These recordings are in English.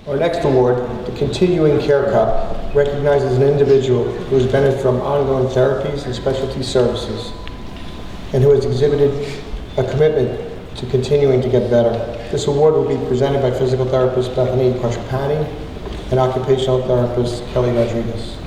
Our next award, the Continuing Care Cup, recognizes an individual who has benefited from ongoing therapies and specialty services and who has exhibited a commitment to continuing to get better. This award will be presented by physical therapist Bethany Koshpani and occupational therapist Kelly Rodriguez.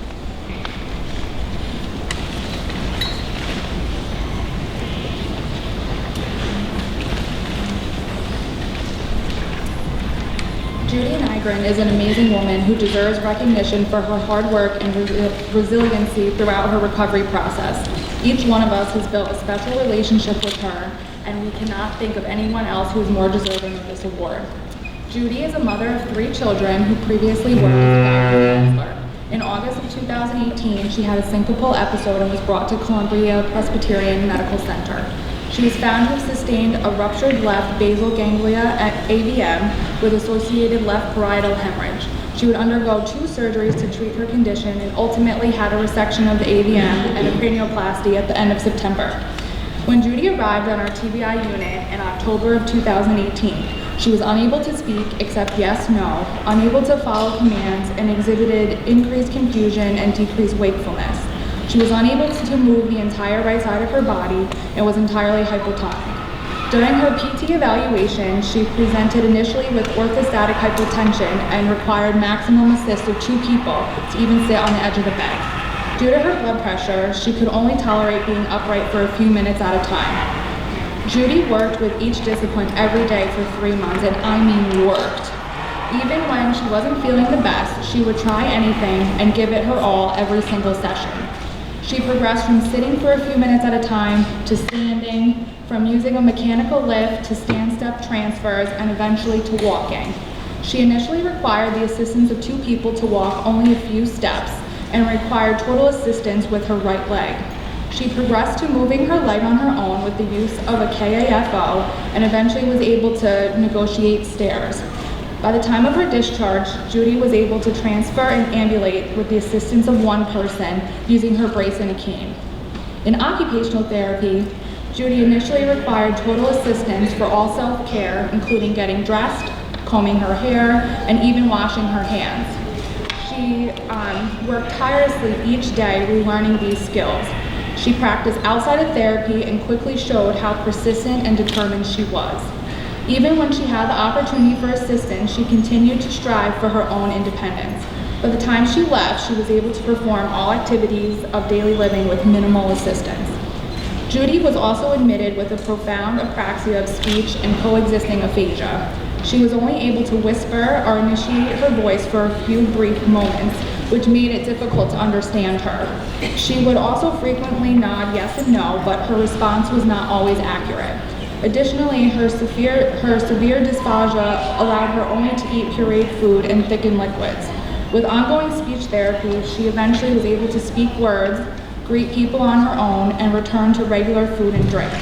Judy Nygren is an amazing woman who deserves recognition for her hard work and resiliency throughout her recovery process. Each one of us has built a special relationship with her, and we cannot think of anyone else who is more deserving of this award. Judy is a mother of 3 children who previously worked as a guidance counselor. In August of 2018, she had a syncopal episode and was brought to Columbia Presbyterian Medical Center. She was found to have sustained a ruptured left basal ganglia at AVM with associated left parietal hemorrhage. She would undergo 2 surgeries to treat her condition and ultimately had a resection of the AVM and a cranioplasty at the end of September. When Judy arrived on our TBI unit in October of 2018, she was unable to speak except yes, no, unable to follow commands, and exhibited increased confusion and decreased wakefulness. She was unable to move the entire right side of her body and was entirely hypotonic. During her PT evaluation, she presented initially with orthostatic hypotension and required maximum assist of 2 people to even sit on the edge of the bed. Due to her blood pressure, she could only tolerate being upright for a few minutes at a time. Judy worked with each discipline every day for 3 months, and I mean worked. Even when she wasn't feeling the best, she would try anything and give it her all every single session. She progressed from sitting for a few minutes at a time to standing, from using a mechanical lift to stand-step transfers, and eventually to walking. She initially required the assistance of 2 people to walk only a few steps and required total assistance with her right leg. She progressed to moving her leg on her own with the use of a KAFO and eventually was able to negotiate stairs. By the time of her discharge, Judy was able to transfer and ambulate with the assistance of 1 person using her brace and a cane. In occupational therapy, Judy initially required total assistance for all self-care, including getting dressed, combing her hair, and even washing her hands. She worked tirelessly each day relearning these skills. She practiced outside of therapy and quickly showed how persistent and determined she was. Even when she had the opportunity for assistance, she continued to strive for her own independence. By the time she left, she was able to perform all activities of daily living with minimal assistance. Judy was also admitted with a profound apraxia of speech and coexisting aphasia. She was only able to whisper or initiate her voice for a few brief moments, which made it difficult to understand her. She would also frequently nod yes and no, but her response was not always accurate. Additionally, her severe dysphagia allowed her only to eat pureed food and thickened liquids. With ongoing speech therapy, she eventually was able to speak words, greet people on her own, and return to regular food and drink.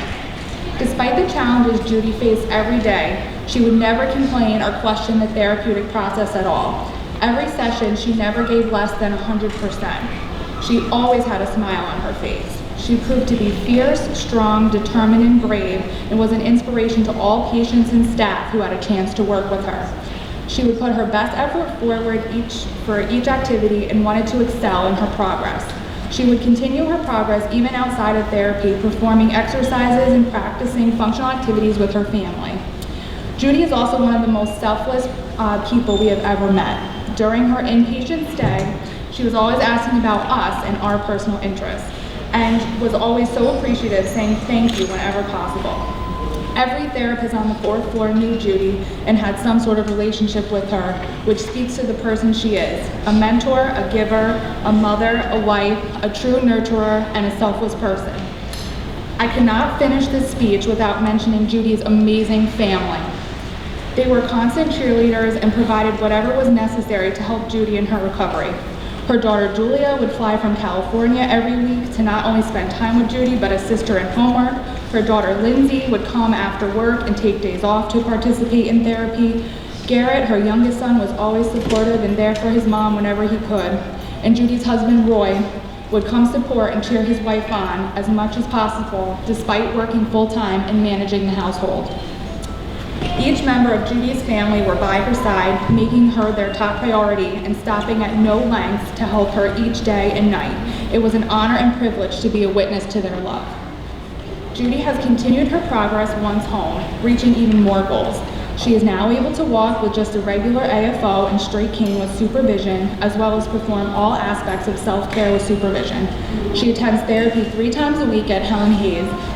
Despite the challenges Judy faced every day, she would never complain or question the therapeutic process at all. Every session, she never gave less than 100%. She always had a smile on her face. She proved to be fierce, strong, determined, and brave, and was an inspiration to all patients and staff who had a chance to work with her. She would put her best effort forward for each activity and wanted to excel in her progress. She would continue her progress even outside of therapy, performing exercises and practicing functional activities with her family. Judy is also one of the most selfless people we have ever met. During her inpatient stay, she was always asking about us and our personal interests, and was always so appreciative, saying thank you whenever possible. Every therapist on the 4th floor knew Judy and had some sort of relationship with her, which speaks to the person she is: a mentor, a giver, a mother, a wife, a true nurturer, and a selfless person. I cannot finish this speech without mentioning Judy's amazing family. They were constant cheerleaders and provided whatever was necessary to help Judy in her recovery. Her daughter Julia would fly from California every week to not only spend time with Judy, but assist her in homework. Her daughter Lindsay would come after work and take days off to participate in therapy. Garrett, her youngest son, was always supportive and there for his mom whenever he could. And Judy's husband Roy would come support and cheer his wife on as much as possible, despite working full-time and managing the household. Each member of Judy's family were by her side, making her their top priority and stopping at no lengths to help her each day and night. It was an honor and privilege to be a witness to their love. Judy has continued her progress once home, reaching even more goals. She is now able to walk with just a regular AFO and straight cane with supervision, as well as perform all aspects of self-care with supervision. She attends therapy 3 times a week at Helen,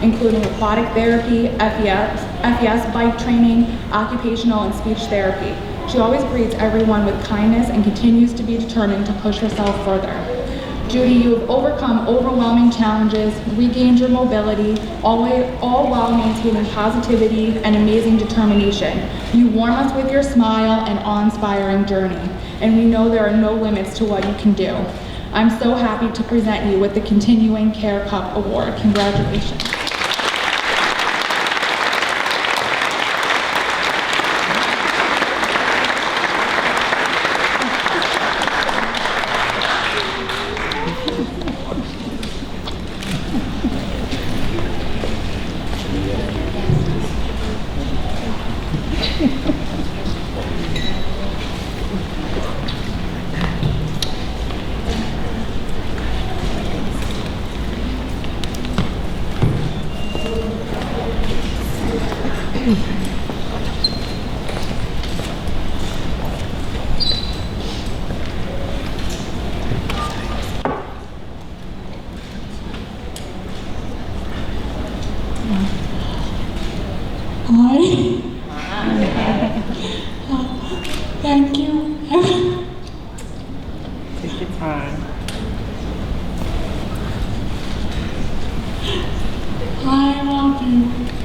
including aquatic therapy, FES bike training, occupational and speech therapy. She always greets everyone with kindness and continues to be determined to push herself further. Judy, you have overcome overwhelming challenges, regained your mobility, all while maintaining positivity and amazing determination. You warm us with your smile and awe-inspiring journey, and we know there are no limits to what you can do. I'm so happy to present you with the Continuing Care Cup Award. Congratulations. Thank you. Take your time. I love you.